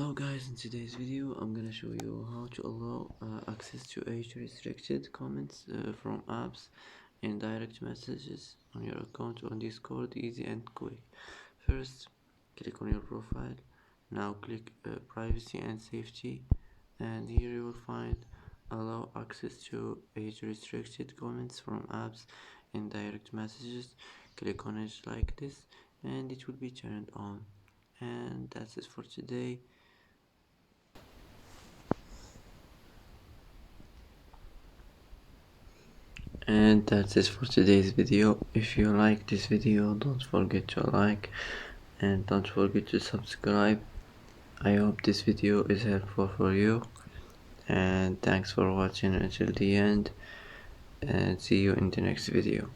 Hello guys, in today's video I'm gonna show you how to allow access to age restricted comments from apps and direct messages on your account on Discord, easy and quick. First, click on your profile. Now click privacy and safety, and here you will find allow access to age restricted comments from apps and direct messages. Click on it like this and it will be turned on. And that's it for today. And that's it for today's video. If you like this video, don't forget to like and don't forget to subscribe. I hope this video is helpful for you, and thanks for watching until the end, and see you in the next video.